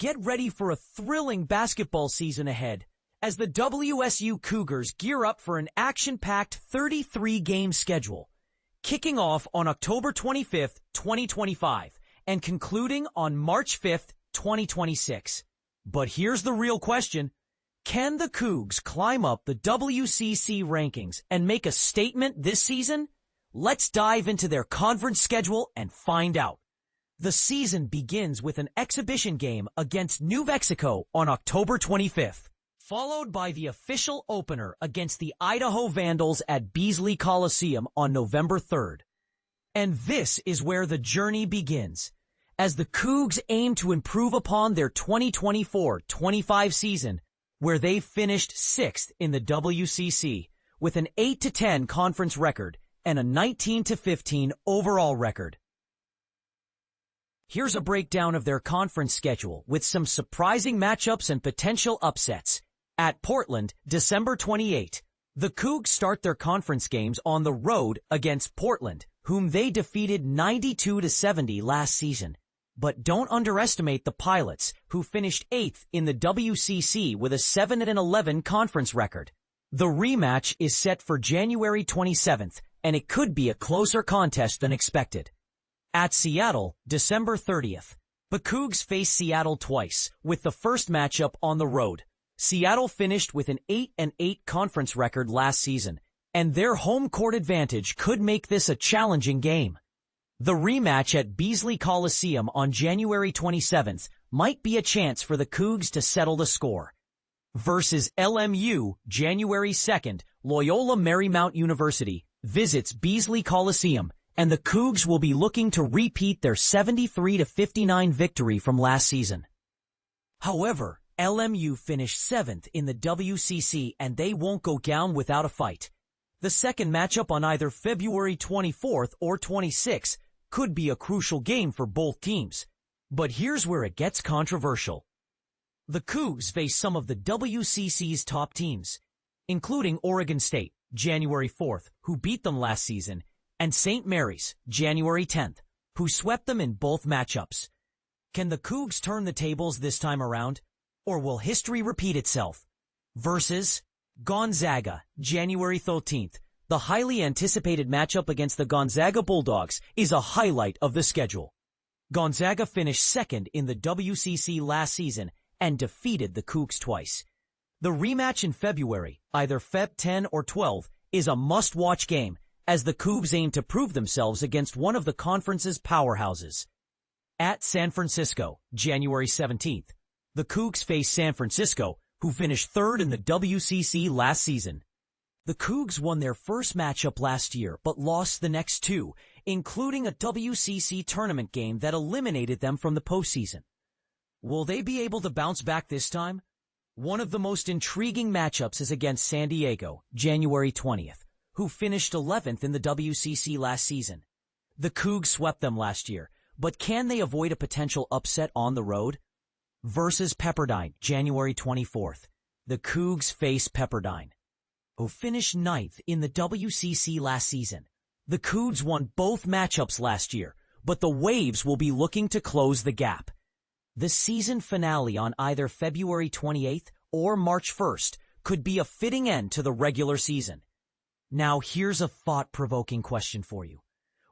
Get ready for a thrilling basketball season ahead as the WSU Cougars gear up for an action-packed 33-game schedule, kicking off on October 25th, 2025, and concluding on March 5th, 2026. But here's the real question. Can the Cougs climb up the WCC rankings and make a statement this season? Let's dive into their conference schedule and find out. The season begins with an exhibition game against New Mexico on October 25th, followed by the official opener against the Idaho Vandals at Beasley Coliseum on November 3rd. And this is where the journey begins, as the Cougs aim to improve upon their 2024-25 season, where they finished 6th in the WCC with an 8-10 conference record and a 19-15 overall record. Here's a breakdown of their conference schedule with some surprising matchups and potential upsets. At Portland, December 28, the Cougs start their conference games on the road against Portland, whom they defeated 92-70 last season. But don't underestimate the Pilots, who finished 8th in the WCC with a 7-11 conference record. The rematch is set for January 27th, and it could be a closer contest than expected. At Seattle, December 30th, the Cougs face Seattle twice, with the first matchup on the road. Seattle finished with an 8-8 conference record last season, and their home court advantage could make this a challenging game. The rematch at Beasley Coliseum on January 27th might be a chance for the Cougs to settle the score. Versus LMU, January 2nd, Loyola Marymount University visits Beasley Coliseum, and the Cougs will be looking to repeat their 73-59 victory from last season. However, LMU finished 7th in the WCC, and they won't go down without a fight. The second matchup on either February 24th or 26th could be a crucial game for both teams. But here's where it gets controversial. The Cougs face some of the WCC's top teams, including Oregon State, January 4th, who beat them last season, and St. Mary's, January 10th, who swept them in both matchups. Can the Cougs turn the tables this time around, or will history repeat itself? Versus Gonzaga, January 13th. The highly anticipated matchup against the Gonzaga Bulldogs is a highlight of the schedule. Gonzaga finished 2nd in the WCC last season and defeated the Cougs twice. The rematch in February, either Feb 10 or 12, is a must-watch game, as the Cougs aim to prove themselves against one of the conference's powerhouses. At San Francisco, January 17th, the Cougs face San Francisco, who finished 3rd in the WCC last season. The Cougs won their first matchup last year, but lost the next two, including a WCC tournament game that eliminated them from the postseason. Will they be able to bounce back this time? One of the most intriguing matchups is against San Diego, January 20th, who finished 11th in the WCC last season. The Cougs swept them last year, but can they avoid a potential upset on the road? Versus Pepperdine, January 24th. The Cougs face Pepperdine, who finished 9th in the WCC last season. The Cougs won both matchups last year, but the Waves will be looking to close the gap. The season finale on either February 28th or March 1st could be a fitting end to the regular season. Now here's a thought-provoking question for you.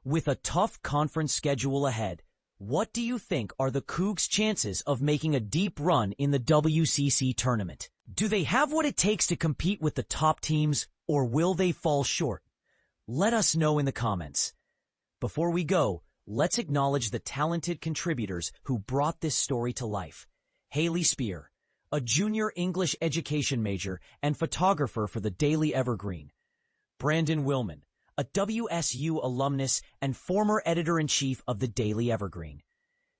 With a tough conference schedule ahead, what do you think are the Cougs' chances of making a deep run in the WCC tournament? Do they have what it takes to compete with the top teams, or will they fall short? Let us know in the comments. Before we go, let's acknowledge the talented contributors who brought this story to life. Haley Spear, a junior English education major and photographer for the Daily Evergreen. Brandon Willman, a WSU alumnus and former editor-in-chief of the Daily Evergreen.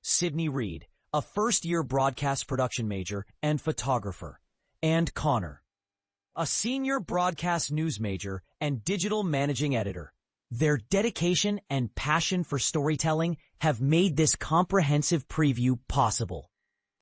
Sydney Reed, a first-year broadcast production major and photographer. And Connor, a senior broadcast news major and digital managing editor. Their dedication and passion for storytelling have made this comprehensive preview possible.